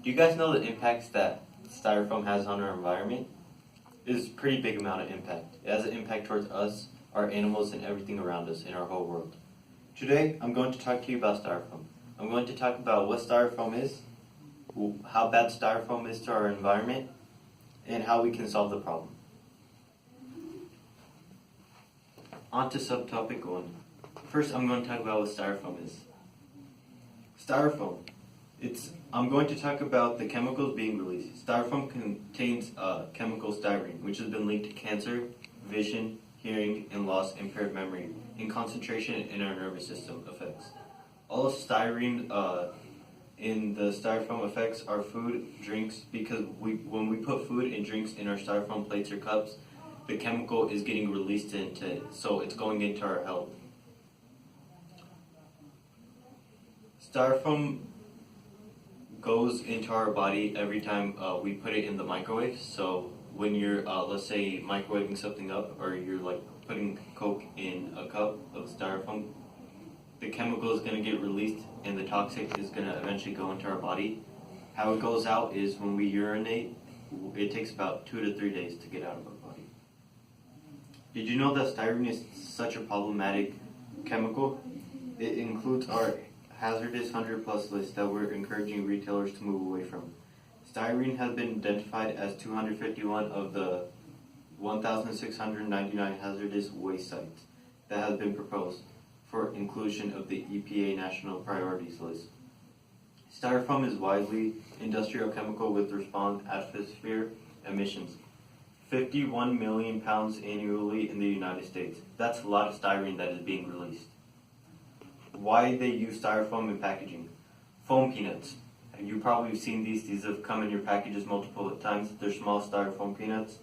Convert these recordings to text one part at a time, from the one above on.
Do you guys know the impacts that styrofoam has on our environment? It's a pretty big amount of impact. It has an impact towards us, our animals, and everything around us in our whole world. Today, I'm going to talk to you about styrofoam. I'm going to talk about what styrofoam is, how bad styrofoam is to our environment, and how we can solve the problem. On to subtopic 1. First, I'm going to talk about what styrofoam is. Styrofoam. I'm going to talk about the chemicals being released. Styrofoam contains chemical styrene, which has been linked to cancer, vision, hearing, and loss impaired memory, and concentration in our nervous system effects. All of styrene in the styrofoam affects our food, drinks, because when we put food and drinks in our styrofoam plates or cups, the chemical is getting released into it, so it's going into our health. Styrofoam goes into our body every time we put it in the microwave. So when you're, let's say, microwaving something up, or you're like putting Coke in a cup of styrofoam, the chemical is going to get released and the toxic is going to eventually go into our body. How it goes out is when we urinate, it takes about 2 to 3 days to get out of our body. Did you know that styrene is such a problematic chemical? It includes our hazardous 100+ list that we're encouraging retailers to move away from. Styrene has been identified as 251 of the 1,699 hazardous waste sites that has been proposed for inclusion of the EPA National Priorities List. Styrofoam is widely industrial chemical with respond atmosphere emissions. 51 million pounds annually in the United States. That's a lot of styrene that is being released. Why they use styrofoam in packaging? Foam peanuts. You probably have seen these. These have come in your packages multiple times. They're small styrofoam peanuts.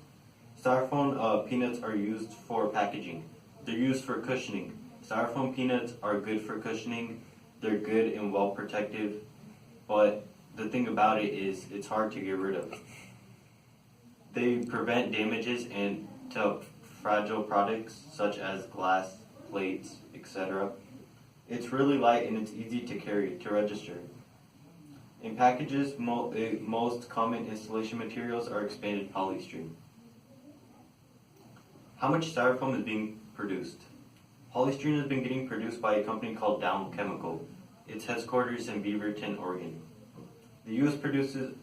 Styrofoam peanuts are used for packaging. They're used for cushioning. Styrofoam peanuts are good for cushioning. They're good and well protective, but the thing about it is it's hard to get rid of. They prevent damages and to fragile products such as glass, plates, etc. It's really light and it's easy to carry, to register. In packages, most common installation materials are expanded polystyrene. How much styrofoam is being produced? Polystyrene has been getting produced by a company called Dow Chemical. Its headquarters in Beaverton, Oregon. The U.S. produces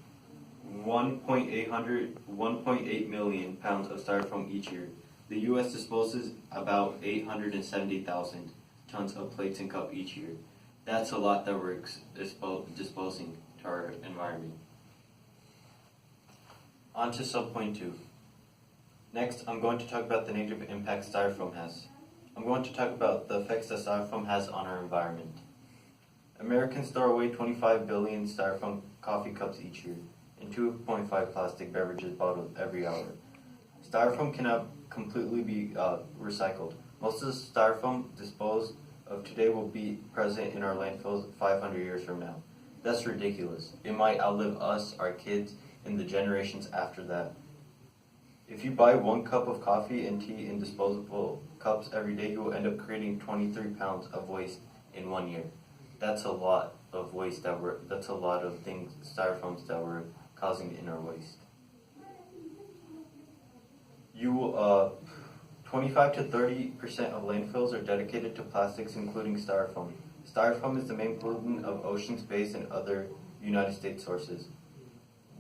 1.8 million pounds of styrofoam each year. The U.S. disposes about 870,000 tons of plates and cups each year. That's a lot that we're disposing to our environment. On to subpoint 2. Next, I'm going to talk about the negative impact styrofoam has. I'm going to talk about the effects that styrofoam has on our environment. Americans throw away 25 billion styrofoam coffee cups each year and 2.5 plastic beverages bottled every hour. Styrofoam cannot completely be recycled. Most of the styrofoam disposed of today will be present in our landfills 500 years from now. That's ridiculous. It might outlive us, our kids, and the generations after that. If you buy 1 cup of coffee and tea in disposable cups every day, you will end up creating 23 pounds of waste in 1 year. That's a lot of waste that's a lot of things, styrofoams that we're causing in our waste. 25 to 30% of landfills are dedicated to plastics, including styrofoam. Styrofoam is the main pollutant of oceans, bays, and other United States sources.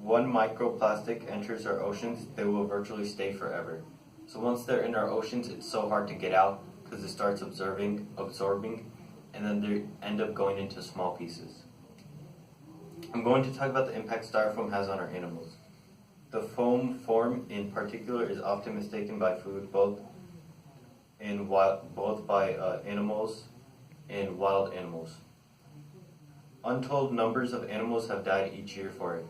1 microplastic enters our oceans, they will virtually stay forever. So once they're in our oceans, it's so hard to get out because it starts absorbing, and then they end up going into small pieces. I'm going to talk about the impact styrofoam has on our animals. The foam form in particular is often mistaken by food, both by animals and wild animals. Untold numbers of animals have died each year for it.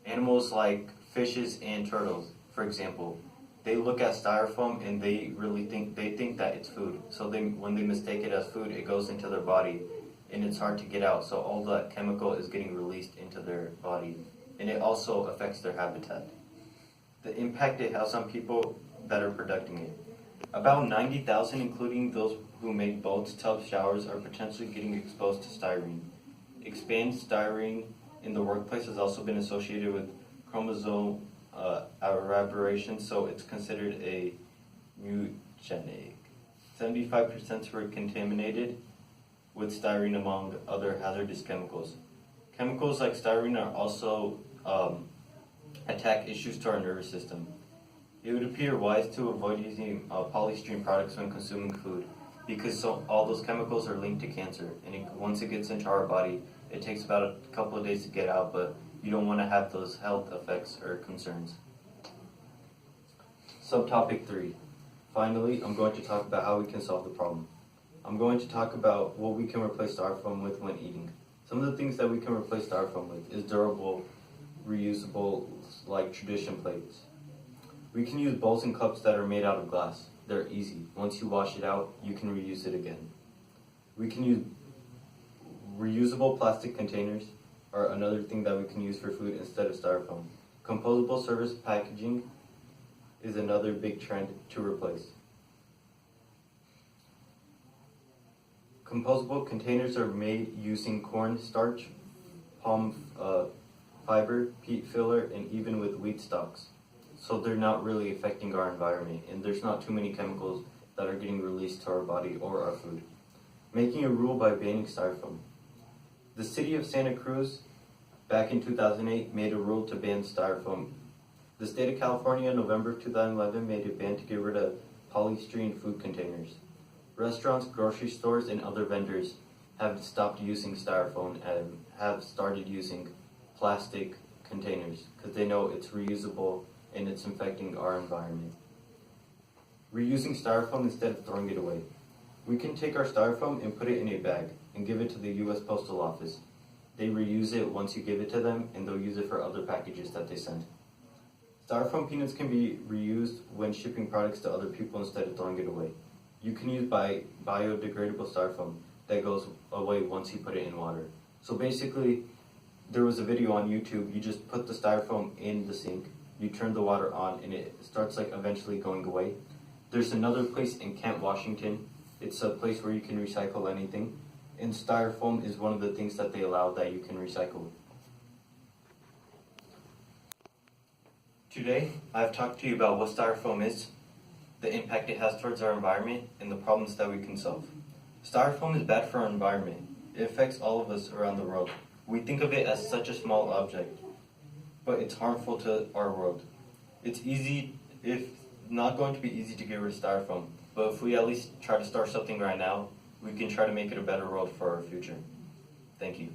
Animals like fishes and turtles, for example, they look at styrofoam and they think that it's food. So when they mistake it as food, it goes into their body and it's hard to get out. So all that chemical is getting released into their body, and it also affects their habitat. The impact it has on people that are producing it. About 90,000, including those who make boats, tubs, showers, are potentially getting exposed to styrene. Expanded styrene in the workplace has also been associated with chromosome aberration, so it's considered a mutagenic. 75% were contaminated with styrene among other hazardous chemicals. Chemicals like styrene are also attack issues to our nervous system. It would appear wise to avoid using polystyrene products when consuming food because all those chemicals are linked to cancer, and once it gets into our body, it takes about a couple of days to get out, but you don't want to have those health effects or concerns. Subtopic 3. Finally, I'm going to talk about how we can solve the problem. I'm going to talk about what we can replace styrofoam with when eating. Some of the things that we can replace styrofoam with is durable, reusable, like tradition plates. We can use bowls and cups that are made out of glass. They're easy. Once you wash it out, you can reuse it again. We can use reusable plastic containers, are another thing that we can use for food instead of styrofoam. Composable service packaging is another big trend to replace. Composable containers are made using corn starch, palm fiber, peat filler, and even with wheat stalks. So they're not really affecting our environment, and there's not too many chemicals that are getting released to our body or our food. Making a rule by banning styrofoam. The city of Santa Cruz, back in 2008, made a rule to ban styrofoam. The state of California in November 2011 made a ban to get rid of polystyrene food containers. Restaurants, grocery stores, and other vendors have stopped using styrofoam and have started using plastic containers because they know it's reusable and it's infecting our environment. Reusing styrofoam instead of throwing it away. We can take our styrofoam and put it in a bag and give it to the U.S. Postal Office. They reuse it once you give it to them, and they'll use it for other packages that they send. Styrofoam peanuts can be reused when shipping products to other people instead of throwing it away. You can use biodegradable styrofoam that goes away once you put it in water. So basically, there was a video on YouTube, you just put the styrofoam in the sink, you turn the water on, and it starts like eventually going away. There's another place in Kent, Washington. It's a place where you can recycle anything, and styrofoam is one of the things that they allow that you can recycle. Today, I've talked to you about what styrofoam is, the impact it has towards our environment, and the problems that we can solve. Styrofoam is bad for our environment. It affects all of us around the world. We think of it as such a small object, but it's harmful to our world. It's not going to be easy to get rid of styrofoam, but if we at least try to start something right now, we can try to make it a better world for our future. Thank you.